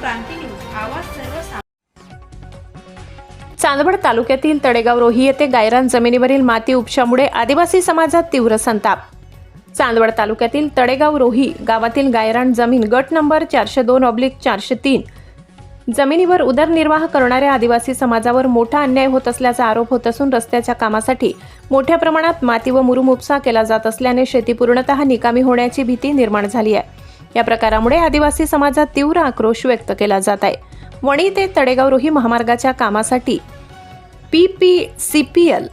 क्रांती news आवाज सर्वसामान्य. चांदवड तालुक्यातील तळेगाव रोही येथे गायरान जमिनीवरील माती उपशामुळे आदिवासी समाजात तीव्र संताप. चांदवड तालुक्यातील तळेगाव रोही गावातील गायरान जमीन गट नंबर 402/403 जमिनीवर उदरनिर्वाह करणाऱ्या आदिवासी समाजावर मोठा अन्याय होत असल्याचा आरोप होत असून रस्त्याच्या कामासाठी मोठ्या प्रमाणात माती व मुरुम उपसा केला जात असल्याने शेती पूर्णतः निकामी होण्याची भीती निर्माण झाली आहे. या प्रकारामुळे आदिवासी समाजात तीव्र आक्रोश व्यक्त केला जात आहे. वणी ते तळेगाव रोही महामार्गाच्या कामासाठी PPCPL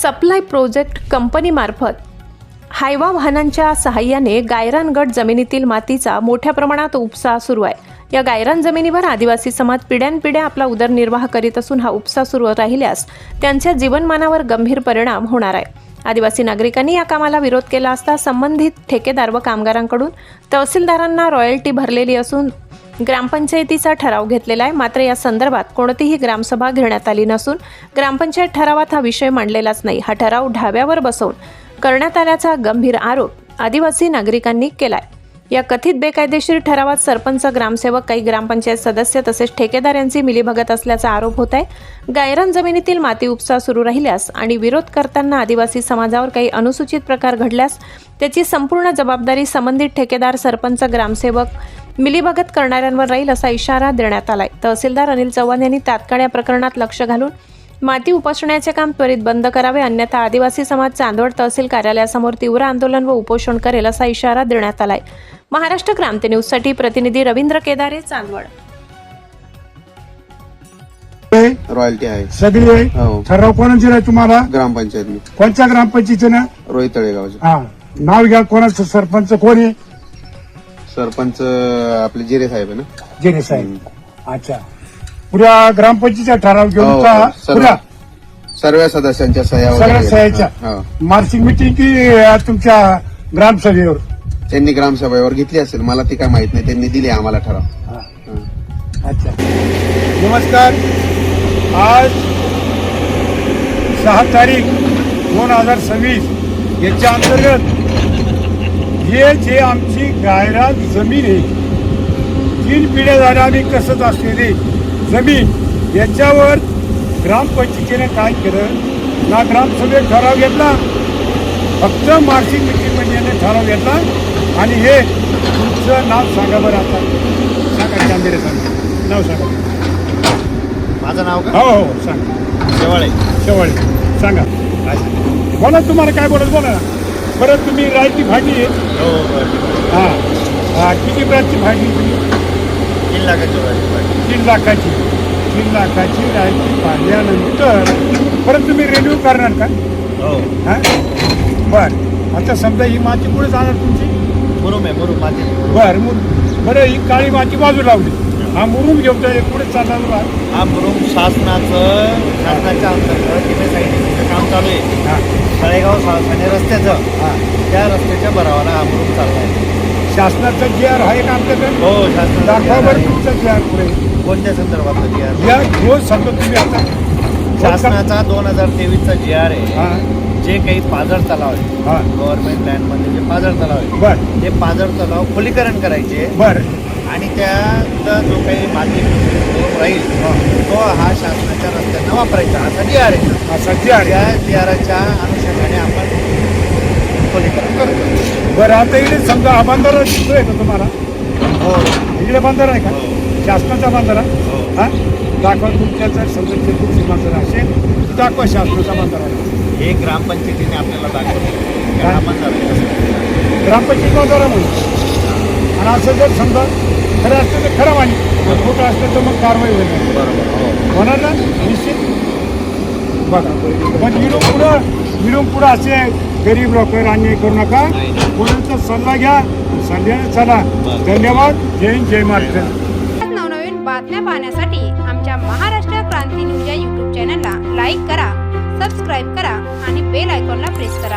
सप्लाय प्रोजेक्ट कंपनीमार्फत हायवा वाहनांच्या सहाय्याने गायरान गट जमिनीतील मातीचा मोठ्या प्रमाणात उपसा सुरू आहे. या गायरान जमिनीवर आदिवासी समाज पिढ्यानपिढ्या आपला उदरनिर्वाह करीत असून हा उपसा सुरू राहिल्यास त्यांच्या जीवनमानावर गंभीर परिणाम होणार आहे. आदिवासी नागरिकांनी या कामाला विरोध केला असता संबंधित ठेकेदार व कामगारांकडून तहसीलदारांना रॉयल्टी भरलेली असून ग्रामपंचायतीचा ठराव घेतलेला आहे. मात्र या संदर्भात कोणतीही ग्रामसभा घेण्यात आली नसून ग्रामपंचायत ठरावात हा विषय मांडलेलाच नाही. हा ठराव ढाब्यावर बसवून करण्यात आल्याचा गंभीर आरोप आदिवासी नागरिकांनी केलाय. या कथित बेकायदेशीर ठरावात सरपंच, ग्रामसेवक, काही ग्रामपंचायत सदस्य तसेच ठेकेदार यांची मिलीभगत असल्याचा आरोप होत आहे. गायरान जमिनीतील माती उपसा सुरू राहिल्यास आणि विरोध करताना आदिवासी समाजावर काही अनुसूचित प्रकार घडल्यास त्याची संपूर्ण जबाबदारी संबंधित ठेकेदार, सरपंच, ग्रामसेवक, मिलीभगत करणाऱ्यांवर राहील असा इशारा देण्यात आलाय. तहसीलदार अनिल चव्हाण यांनी तात्काळ या प्रकरणात लक्ष घालून माती उपसण्याचे काम त्वरित बंद करावे, अन्यथा आदिवासी समाज चांदवड तहसील कार्यालयासमोर तीव्र आंदोलन व उपोषण करेल असा इशारा देण्यात आलाय. महाराष्ट्र क्रांती न्यूज साठी प्रतिनिधी रवींद्र केदारे, चांदवड. रॉयल्टी आहे सगळी आहे. हो. ठराव कोणाची आहे तुम्हाला? ग्रामपंचायतनी कोणत्या ग्रामपंचायतीनं? रोहित तळेगावचे. हा, नाव घ्या. कोणाचं सरपंच कोण आहे? सरपंच आपले जिरे साहेब आहे ना. जिरे साहेब. अच्छा, पुऱ्या ग्रामपंचायतीचा ठराव घेऊन हो, का? सर्व पुऱ्या सर्व सदस्यांच्या सह्या सगळ्या वगैरे. सह्याच्या हो. मार्चिंग मिटिंग की तुमच्या ग्रामसभेवर? त्यांनी ग्रामसभेवर घेतली असेल, मला ती काय माहित नाही. त्यांनी दिली आम्हाला ठराव. हा. अच्छा, नमस्कार. आज 6 तारीख 2026 याच्या अंतर्गत हे जे आमची गायरान जमीन आहे, 3 पिढ्या झाल्या आम्ही कसत असलेली जमीन, याच्यावर ग्रामपंचायतीने काय केलं ना, ग्रामसभेत ठराव घेतला, फक्त मार्चिंग मिटिंगमध्ये ठराव घेतला. आणि हे तुमचं नाव सांगा बरं. आता सांगा, चांदेरे सांगा नाव सांगा. माझं नाव का? हो हो सांगा. शेवाळे. शेवाळे सांगा. बोला, तुम्हाला काय बोलत बोला. बरं, तुम्ही रायती भाजी आहे? हो, बरं. हां. किती ब्रांचची भाजी तुम्ही? 3 लाखाची वाढ. 3 लाखाची. 3 लाखाची रायती पाडल्यानंतर परत तुम्ही रिन्यू करणार का? हो. हां, बरं. आता समजा ही माती कुठे जाणार तुमची? मुरुम आहे, मुरुम माती. बरं, ही काळी माती बाजू लावली, हा मुरुम घेऊन पुढे चालणार बा. हा मुरुम शासनाच्या अंतर्गत MSIDCचं काम चालू आहे. हां तळेगाव साळसाने रस्त्याचं, हां. त्या रस्त्याच्या भरावाला हा मुरुम चालला आहे. शासनाचं GR आहे का आमच्याकडे? हो, शासनाचं दाखवा बरं आहे. तुमचं GR पुढे. कोणत्या संदर्भातलं GR? या रोज समजा तुम्ही आता शासनाचा 2023चा GR आहे. हां जे काही पाझर तलाव आहे, हां गव्हर्नमेंट लँडमध्ये जे पाझर तलाव आहे, बरं ते पाझर तलाव खुलीकरण करायचे बरं. आणि त्याचा जो काही माती राहील तो हा शासनाच्या रस्त्यांना वापरायचा असा GR आहे. असा GR त्या GRच्या अनुषंगाने आपण खोलीकरण करतो. बरं. आता इकडे समजा हा बंधारा दिसतोय का तुम्हाला? हो इकडे बंधारा आहे का? शासनाचा बंधारा? हो. हां, दाखवा. तुमच्या जर समजा चतुर्थी बंधारा असेल तर दाखवा शासनाचा बंधारा. हे ग्रामपंचायतीने आपल्याला दाखवलं. काय? ग्रामपंचायत बंधारा म्हणून. आणि असं जर समजा खरं असतं तर खरं मानी, खोटं असतं तर मग कारवाई होईल. बरोबर. हो. होणार ना निश्चित. बघा, पण इडून पुढं असे गरीब लोकांवर अन्याय करू नका. पुढचा सल्ला घ्या, सल्ल्याने चला. धन्यवाद. जय हिंद, जय महाराष्ट्र. नवनवीन बातम्या पाहण्यासाठी आमच्या महाराष्ट्र क्रांती न्यूज या YouTube चॅनलला लाईक करा, सबस्क्राईब करा आणि बेल आयकॉनला प्रेस करा.